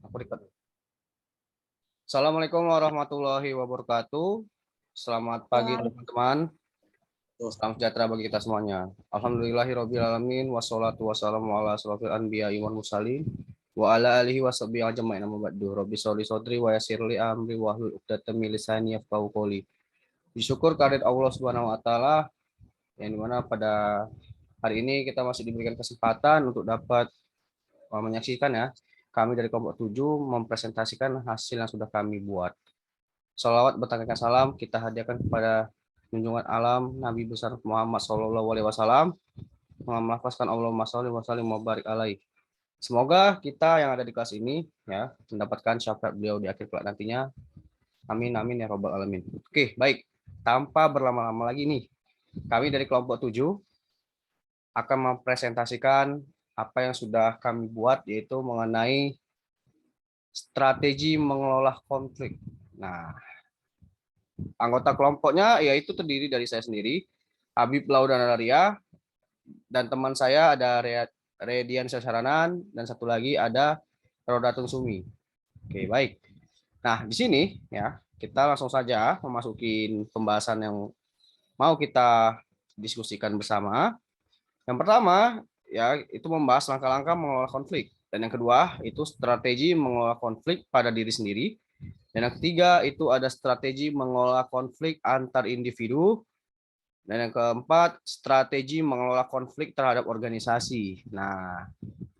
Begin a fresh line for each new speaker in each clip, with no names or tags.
Aku record. Assalamualaikum warahmatullahi wabarakatuh. Selamat pagi
Wah,
teman-teman. Salam sejahtera bagi kita semuanya. Alhamdulillahirabbil alamin wassalatu wassalamu ala asrofil anbiya'i wal mursalin wa ala alihi washabihi ajmain amma ba'du. Rabbi sholli sodri wa yassirli amri wa hlul 'uqdatam min lisani yafqahu qouli. Disyukur kehadirat Allah Subhanahu wa taala yang dimana pada hari ini kita masih diberikan kesempatan untuk dapat menyaksikan ya kami dari kelompok 7 mempresentasikan hasil yang sudah kami buat. Salawat bertanya salam kita hadiahkan kepada junjungan alam Nabi besar Muhammad Shallallahu Alaihi Wasallam. Mengamalkan Allahumma sholli wa sallim wa barik alaih. Semoga kita yang ada di kelas ini ya mendapatkan syafaat beliau di akhir kelak nantinya. Amin amin ya robbal alamin. Oke, baik. Tanpa berlama-lama lagi nih, kami dari kelompok 7 akan mempresentasikan apa yang sudah kami buat yaitu mengenai strategi mengelola konflik. Nah, anggota kelompoknya yaitu terdiri dari saya sendiri, Habib Laudanaria, dan teman saya ada Redian Sasaranan, dan satu lagi ada Rodatun Sumi. Oke, baik. Nah, di sini ya, kita langsung saja memasuki pembahasan yang mau kita diskusikan bersama. Yang pertama, ya, itu membahas langkah-langkah mengelola konflik. Dan yang kedua, itu strategi mengelola konflik pada diri sendiri. Dan yang ketiga, itu ada strategi mengelola konflik antar individu. Dan yang keempat, strategi mengelola konflik terhadap organisasi. Nah,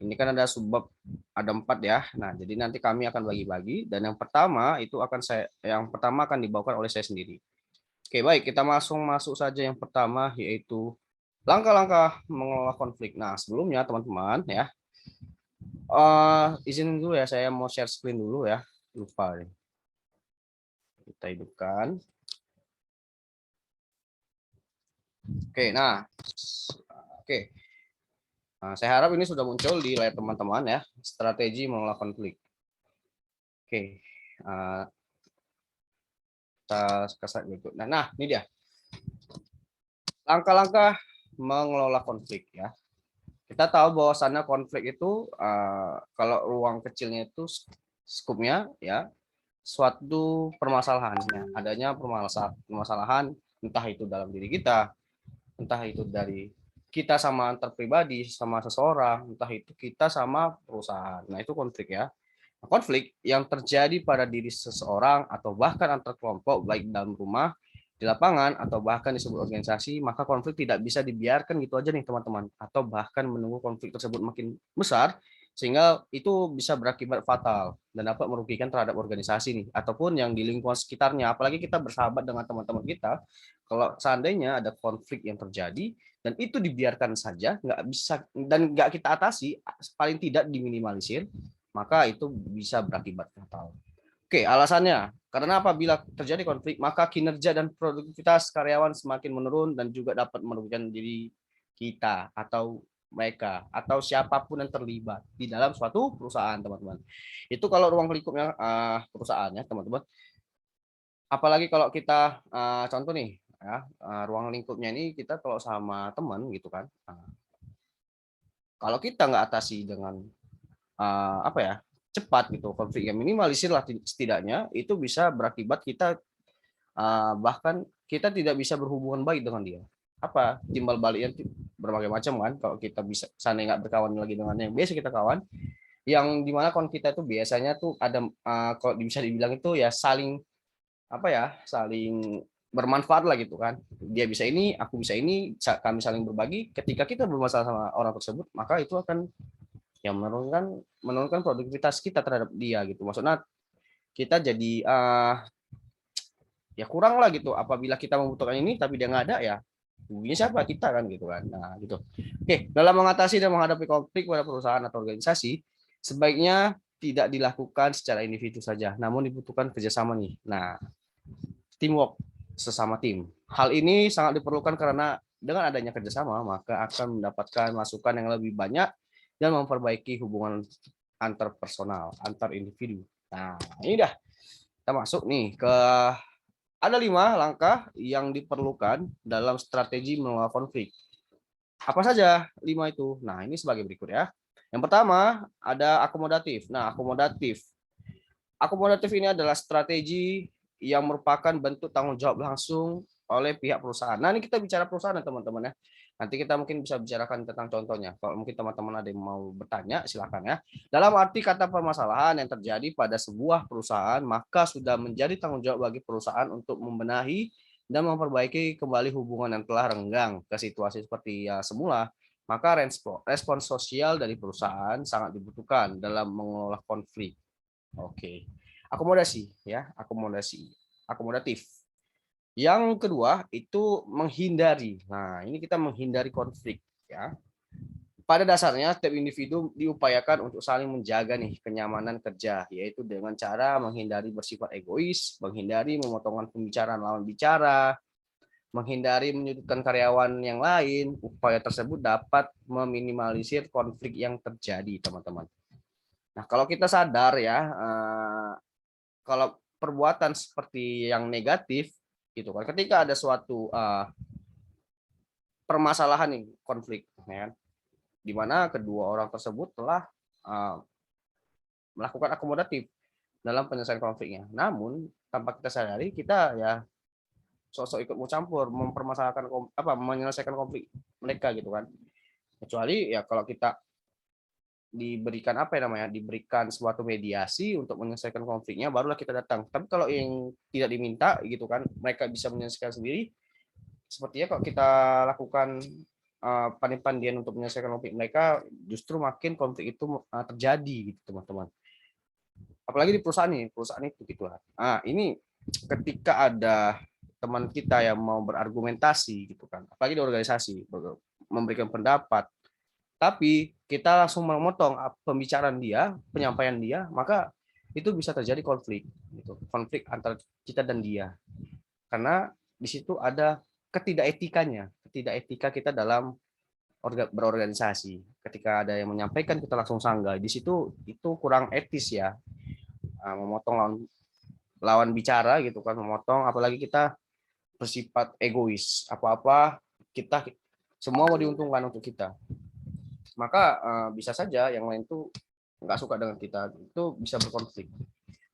ini kan ada subbab, ada 4 ya. Nah, jadi nanti kami akan bagi-bagi. Dan yang pertama akan dibawakan oleh saya sendiri. Oke, baik, kita masuk saja yang pertama, yaitu langkah-langkah mengelola konflik. Nah, sebelumnya teman-teman ya, izin dulu ya, saya mau share screen dulu ya. Lupa nih. Kita hidupkan. Oke, nah, oke. Nah, saya harap ini sudah muncul di layar teman-teman ya, strategi mengelola konflik. Oke, kita ke slide berikutnya. Nah, ini dia. Langkah-langkah mengelola konflik ya. Kita tahu bahwasannya konflik itu kalau ruang kecilnya itu skupnya ya suatu permasalahannya, adanya permasalahan entah itu dalam diri kita, entah itu dari kita sama antar pribadi sama seseorang, entah itu kita sama perusahaan. Nah, itu konflik ya. Konflik yang terjadi pada diri seseorang atau bahkan antar kelompok baik dalam rumah, di lapangan atau bahkan di sebuah organisasi, maka konflik tidak bisa dibiarkan gitu aja nih teman-teman, atau bahkan menunggu konflik tersebut makin besar sehingga itu bisa berakibat fatal dan dapat merugikan terhadap organisasi nih ataupun yang di lingkungan sekitarnya. Apalagi kita bersahabat dengan teman-teman kita, kalau seandainya ada konflik yang terjadi dan itu dibiarkan saja, nggak bisa dan nggak kita atasi, paling tidak diminimalisir, maka itu bisa berakibat fatal. Oke, alasannya karena apabila terjadi konflik, maka kinerja dan produktivitas karyawan semakin menurun dan juga dapat merugikan diri kita atau mereka atau siapapun yang terlibat di dalam suatu perusahaan, teman-teman. Itu kalau ruang lingkupnya perusahaannya, teman-teman. Apalagi kalau kita contoh nih, ya, ruang lingkupnya ini kita kalau sama teman gitu kan. Kalau kita nggak atasi dengan apa ya cepat gitu konflik yang minimalisir lah setidaknya itu bisa berakibat kita bahkan kita tidak bisa berhubungan baik dengan dia apa timbal baliknya berbagai macam kan kalau kita bisa sana nggak berkawan lagi dengan yang biasa kita kawan yang dimana kon kita itu biasanya tuh ada kalau bisa dibilang itu ya saling apa ya saling bermanfaat lah gitu kan dia bisa ini aku bisa ini kami saling berbagi ketika kita bermasalah sama orang tersebut maka itu akan yang menurunkan produktivitas kita terhadap dia gitu. Maksudnya kita jadi ya kurang lah gitu. Apabila kita membutuhkan ini tapi dia nggak ada ya ruginya siapa kita kan gitu kan. Nah gitu. Oke, dalam mengatasi dan menghadapi konflik pada perusahaan atau organisasi sebaiknya tidak dilakukan secara individu saja, namun dibutuhkan kerjasama nih. Nah, teamwork sesama tim. Hal ini sangat diperlukan karena dengan adanya kerjasama maka akan mendapatkan masukan yang lebih banyak dan memperbaiki hubungan antar personal, antar individu. Nah, ini dah kita masuk nih ke ada 5 langkah yang diperlukan dalam strategi mengelola konflik. Apa saja 5 itu? Nah, ini sebagai berikut ya. Yang pertama ada akomodatif. Nah, akomodatif ini adalah strategi yang merupakan bentuk tanggung jawab langsung oleh pihak perusahaan. Nah, ini kita bicara perusahaan ya teman-teman ya. Nanti kita mungkin bisa bicarakan tentang contohnya. Kalau mungkin teman-teman ada yang mau bertanya, silakan ya. Dalam arti kata permasalahan yang terjadi pada sebuah perusahaan, maka sudah menjadi tanggung jawab bagi perusahaan untuk membenahi dan memperbaiki kembali hubungan yang telah renggang ke situasi seperti ya semula. Maka respon sosial dari perusahaan sangat dibutuhkan dalam mengelola konflik. Oke. Akomodasi ya, akomodatif. Yang kedua itu menghindari. Nah, ini kita menghindari konflik ya. Pada dasarnya setiap individu diupayakan untuk saling menjaga nih kenyamanan kerja, yaitu dengan cara menghindari bersifat egois, menghindari memotongkan pembicaraan lawan bicara, menghindari menyudutkan karyawan yang lain. Upaya tersebut dapat meminimalisir konflik yang terjadi, teman-teman. Nah, kalau kita sadar ya, kalau perbuatan seperti yang negatif gitu kan, ketika ada suatu permasalahan nih konflik, ya, di mana kedua orang tersebut telah uh, melakukan akomodatif dalam penyelesaian konfliknya. Namun tanpa kita sadari kita ya sosok ikut mau campur mempermasalahkan menyelesaikan konflik mereka gitu kan. Kecuali ya kalau kita diberikan apa ya namanya, diberikan suatu mediasi untuk menyelesaikan konfliknya, barulah kita datang. Tapi kalau yang tidak diminta gitu kan, mereka bisa menyelesaikan sendiri, sepertinya kalau kita lakukan pandai-pandaian untuk menyelesaikan konflik mereka, justru makin konflik itu terjadi gitu teman-teman. Apalagi di perusahaan itu gitu. Nah, ini ketika ada teman kita yang mau berargumentasi gitu kan, apalagi di organisasi memberikan pendapat, tapi kita langsung memotong pembicaraan dia, penyampaian dia, maka itu bisa terjadi konflik, gitu. Konflik antara kita dan dia. Karena di situ ada ketidaketika kita dalam berorganisasi. Ketika ada yang menyampaikan kita langsung sanggah, di situ itu kurang etis ya, memotong lawan bicara gitu kan, memotong, apalagi kita bersifat egois, apa-apa kita semua mau diuntungkan untuk kita, maka bisa saja yang lain tuh nggak suka dengan kita, itu bisa berkonflik.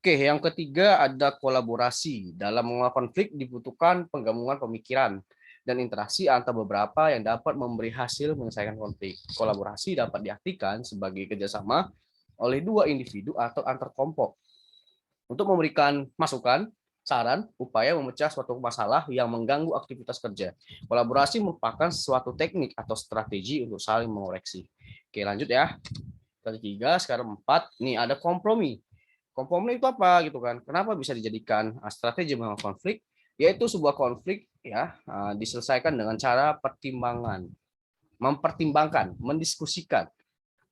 Oke, yang ketiga ada kolaborasi. Dalam mengelola konflik dibutuhkan penggabungan pemikiran dan interaksi antara beberapa yang dapat memberi hasil menyelesaikan konflik. Kolaborasi dapat diartikan sebagai kerjasama oleh dua individu atau antar kelompok untuk memberikan masukan, saran, upaya memecah suatu masalah yang mengganggu aktivitas kerja. Kolaborasi merupakan suatu teknik atau strategi untuk saling mengoreksi. Oke, lanjut ya. Tadi 3, sekarang 4. Nih ada kompromi. Kompromi itu apa gitu kan? Kenapa bisa dijadikan strategi mengenai konflik? Yaitu sebuah konflik ya diselesaikan dengan cara pertimbangan, mempertimbangkan, mendiskusikan,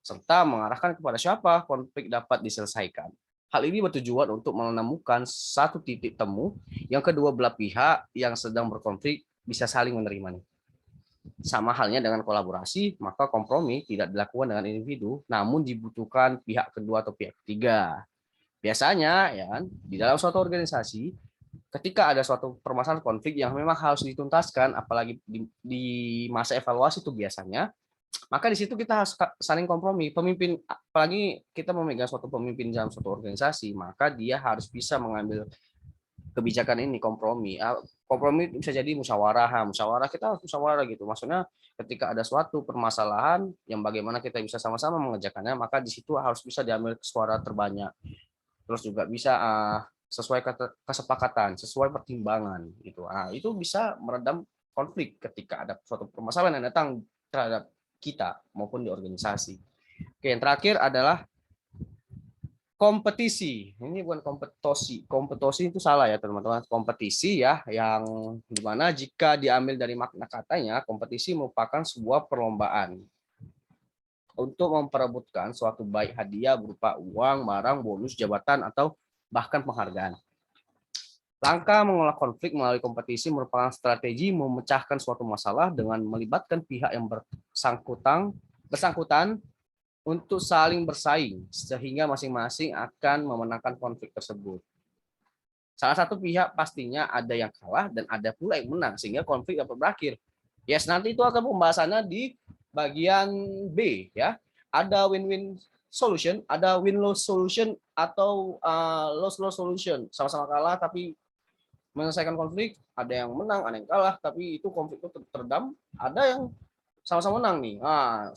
serta mengarahkan kepada siapa konflik dapat diselesaikan. Hal ini bertujuan untuk menemukan satu titik temu yang kedua belah pihak yang sedang berkonflik bisa saling menerima. Sama halnya dengan kolaborasi, maka kompromi tidak dilakukan dengan individu, namun dibutuhkan pihak kedua atau pihak ketiga. Biasanya ya kan, di dalam suatu organisasi ketika ada suatu permasalahan konflik yang memang harus dituntaskan, apalagi di masa evaluasi itu biasanya, maka di situ kita harus saling kompromi. Pemimpin, apalagi kita memegang suatu pemimpin dalam suatu organisasi, maka dia harus bisa mengambil kebijakan ini, kompromi. Kompromi bisa jadi musyawarah, musyawarah kita harus musyawarah gitu. Maksudnya ketika ada suatu permasalahan yang bagaimana kita bisa sama-sama mengerjakannya, maka di situ harus bisa diambil suara terbanyak. Terus juga bisa sesuai kesepakatan, sesuai pertimbangan gitu. Itu bisa meredam konflik ketika ada suatu permasalahan yang datang terhadap kita maupun di organisasi. Oke, yang terakhir adalah kompetisi. Ini bukan kompetisi. Kompetisi itu salah ya teman-teman. Kompetisi ya, yang dimana jika diambil dari makna katanya, kompetisi merupakan sebuah perlombaan untuk memperebutkan suatu baik hadiah berupa uang, barang, bonus, jabatan, atau bahkan penghargaan. Langkah mengolah konflik melalui kompetisi merupakan strategi memecahkan suatu masalah dengan melibatkan pihak yang bersangkutan untuk saling bersaing, sehingga masing-masing akan memenangkan konflik tersebut. Salah satu pihak pastinya ada yang kalah dan ada pula yang menang, sehingga konflik dapat berakhir. Yes, nanti itu akan pembahasannya di bagian B ya. ada win-win solution, ada win-loss solution atau loss-loss solution. Sama-sama kalah tapi menyelesaikan konflik, ada yang menang, ada yang kalah, tapi itu konflik itu teredam, ada yang sama-sama menang nih.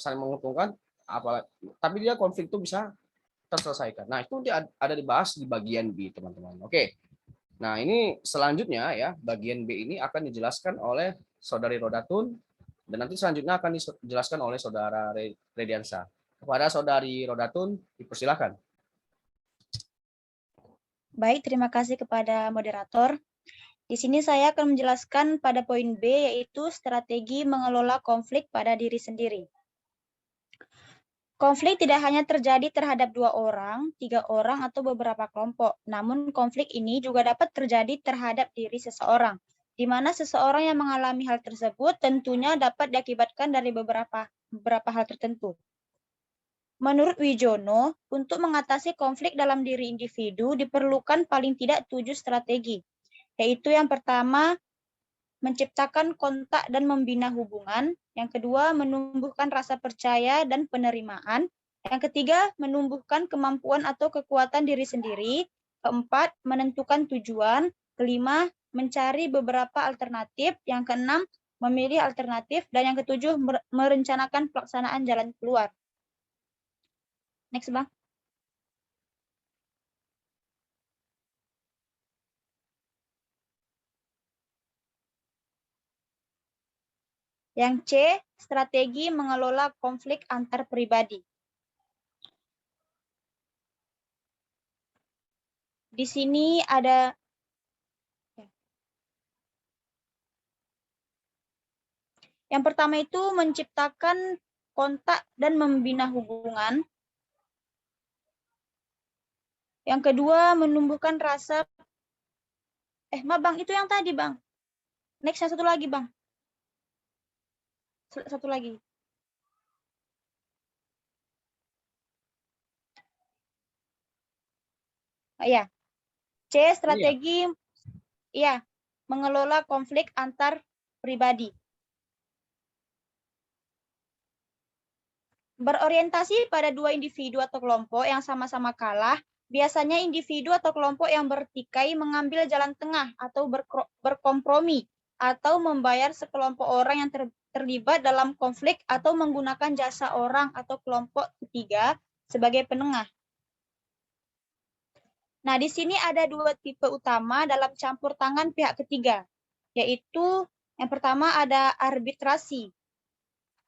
Saling menguntungkan, tapi dia konflik itu bisa terselesaikan. Nah, itu dia ada dibahas di bagian B, teman-teman. Oke. Nah, ini selanjutnya ya, bagian B ini akan dijelaskan oleh Saudari Rodatun dan nanti selanjutnya akan dijelaskan oleh Saudara Rediansa. Kepada Saudari Rodatun, dipersilakan.
Baik, terima kasih kepada moderator. Di sini saya akan menjelaskan pada poin B, yaitu strategi mengelola konflik pada diri sendiri. Konflik tidak hanya terjadi terhadap 2 orang, 3 orang, atau beberapa kelompok. Namun konflik ini juga dapat terjadi terhadap diri seseorang, di mana seseorang yang mengalami hal tersebut tentunya dapat diakibatkan dari beberapa hal tertentu. Menurut Wijono, untuk mengatasi konflik dalam diri individu diperlukan paling tidak 7 strategi, yaitu yang pertama, menciptakan kontak dan membina hubungan. Yang kedua, menumbuhkan rasa percaya dan penerimaan. Yang ketiga, menumbuhkan kemampuan atau kekuatan diri sendiri. Keempat, menentukan tujuan. Kelima, mencari beberapa alternatif. Yang keenam, memilih alternatif. Dan yang ketujuh, merencanakan pelaksanaan jalan keluar. Next, Bang. Yang C, strategi mengelola konflik antar pribadi. Di sini ada yang pertama itu menciptakan kontak dan membina hubungan. Yang kedua menumbuhkan rasa Bang, itu yang tadi, Bang. Next, yang satu lagi, Bang. Satu lagi. Ya. C, strategi mengelola konflik antar pribadi. Berorientasi pada 2 individu atau kelompok yang sama-sama kalah, biasanya individu atau kelompok yang bertikai mengambil jalan tengah atau berkompromi atau membayar sekelompok orang yang terlibat dalam konflik atau menggunakan jasa orang atau kelompok ketiga sebagai penengah. Nah, di sini ada 2 tipe utama dalam campur tangan pihak ketiga, yaitu yang pertama ada arbitrasi.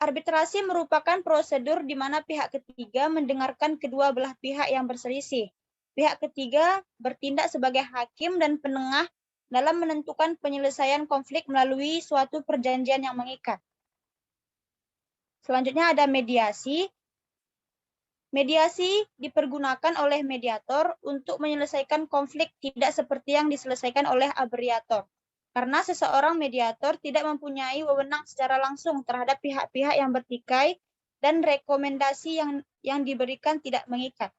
Arbitrasi merupakan prosedur di mana pihak ketiga mendengarkan kedua belah pihak yang berselisih. Pihak ketiga bertindak sebagai hakim dan penengah dalam menentukan penyelesaian konflik melalui suatu perjanjian yang mengikat. Selanjutnya ada mediasi. Mediasi dipergunakan oleh mediator untuk menyelesaikan konflik tidak seperti yang diselesaikan oleh arbitrator. Karena seseorang mediator tidak mempunyai wewenang secara langsung terhadap pihak-pihak yang bertikai dan rekomendasi yang diberikan tidak mengikat.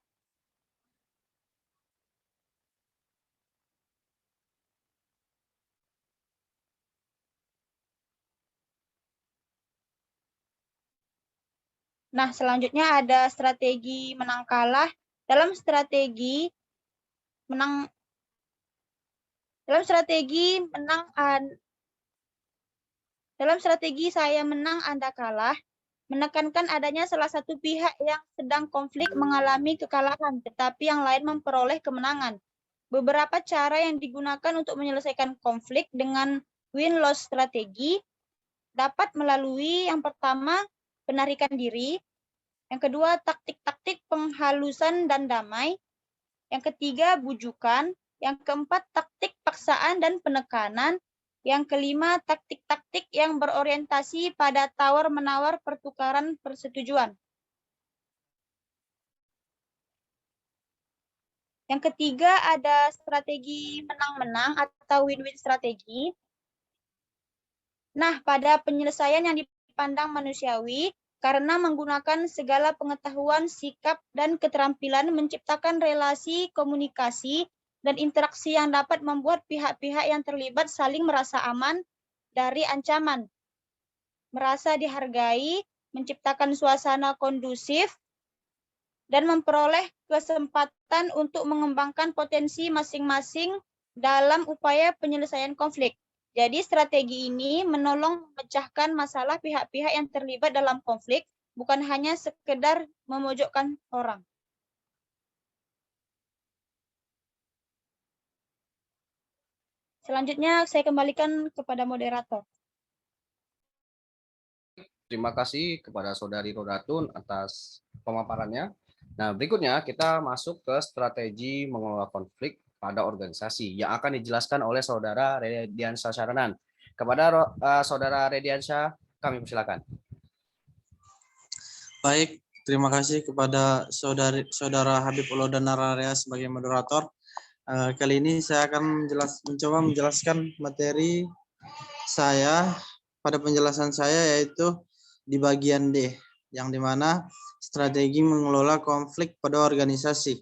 Nah, selanjutnya ada strategi menang kalah. Dalam strategi saya menang Anda kalah, menekankan adanya salah satu pihak yang sedang konflik mengalami kekalahan, tetapi yang lain memperoleh kemenangan. Beberapa cara yang digunakan untuk menyelesaikan konflik dengan win-loss strategi dapat melalui yang pertama, penarikan diri, yang kedua, taktik-taktik penghalusan dan damai, yang ketiga, bujukan, yang keempat, taktik paksaan dan penekanan, yang kelima, taktik-taktik yang berorientasi pada tawar-menawar pertukaran persetujuan. Yang ketiga ada strategi menang-menang atau win-win strategi. Nah, pada penyelesaian yang dipandang manusiawi, karena menggunakan segala pengetahuan, sikap, dan keterampilan menciptakan relasi komunikasi dan interaksi yang dapat membuat pihak-pihak yang terlibat saling merasa aman dari ancaman, merasa dihargai, menciptakan suasana kondusif, dan memperoleh kesempatan untuk mengembangkan potensi masing-masing dalam upaya penyelesaian konflik. Jadi strategi ini menolong memecahkan masalah pihak-pihak yang terlibat dalam konflik, bukan hanya sekedar memojokkan orang. Selanjutnya saya kembalikan kepada moderator.
Terima kasih kepada Saudari Rodatun atas pemaparannya. Nah, berikutnya kita masuk ke strategi mengelola konflik pada organisasi yang akan dijelaskan oleh Saudara Rediansyah Syaranan. Kepada Saudara Rediansyah, kami persilakan.
Baik, terima kasih kepada Saudara Habib Uludan Nararea sebagai moderator. Kali ini saya akan mencoba menjelaskan materi saya. Pada penjelasan saya yaitu di bagian D, yang dimana strategi mengelola konflik pada organisasi.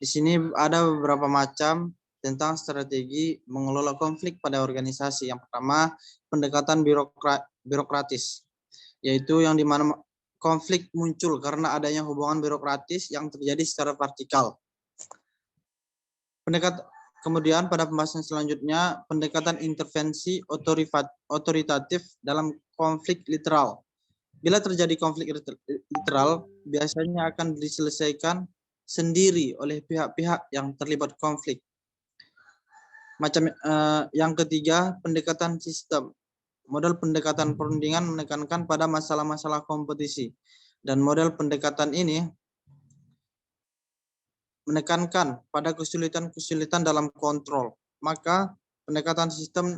Di sini ada beberapa macam tentang strategi mengelola konflik pada organisasi. Yang pertama, pendekatan birokratis, yaitu yang dimana konflik muncul karena adanya hubungan birokratis yang terjadi secara vertikal. Kemudian pada pembahasan selanjutnya, pendekatan intervensi otoritatif dalam konflik literal. Bila terjadi konflik literal, biasanya akan diselesaikan sendiri oleh pihak-pihak yang terlibat konflik. Yang ketiga, pendekatan sistem. Model pendekatan perundingan menekankan pada masalah-masalah kompetisi. Dan model pendekatan ini menekankan pada kesulitan-kesulitan dalam kontrol. Maka pendekatan sistem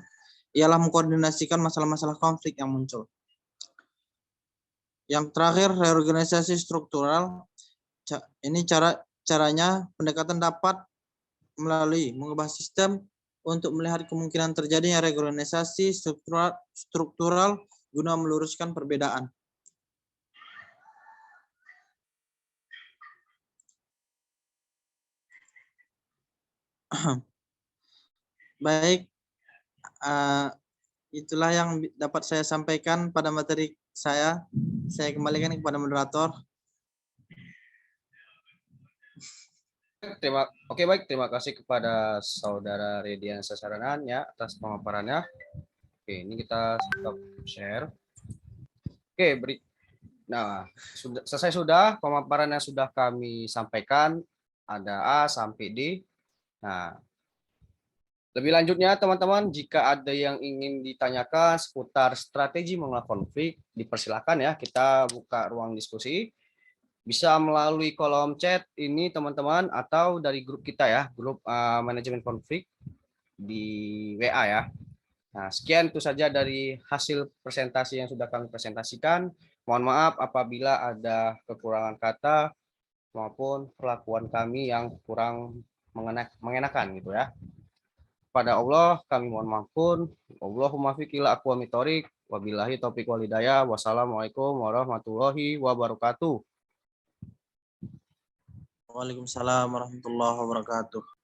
ialah mengkoordinasikan masalah-masalah konflik yang muncul. Yang terakhir, reorganisasi struktural. Ini caranya pendekatan dapat melalui mengubah sistem untuk melihat kemungkinan terjadinya reorganisasi struktural guna meluruskan perbedaan. Baik, itulah yang dapat saya sampaikan pada materi saya. Saya kembalikan kepada moderator.
Terima kasih kepada Saudara Rediansyah Syaranan ya atas pemaparannya. Oke, ini kita stop share. Oke, nah, selesai sudah pemaparan yang sudah kami sampaikan, ada A sampai D. Nah, lebih lanjutnya teman-teman, jika ada yang ingin ditanyakan seputar strategi mengelola konflik, dipersilakan ya, kita buka ruang diskusi. Bisa melalui kolom chat ini teman-teman, atau dari grup kita ya, grup manajemen konflik di WA ya. Nah, sekian itu saja dari hasil presentasi yang sudah kami presentasikan. Mohon maaf apabila ada kekurangan kata maupun perlakuan kami yang kurang mengenakan gitu ya. Pada Allah kami mohon maafun. Allahumma fiqh ila aqwamit thoriq. Wabillahi taufiq wal hidayah. Wassalamualaikum warahmatullahi wabarakatuh.
Waalaikumsalam warahmatullahi wabarakatuh.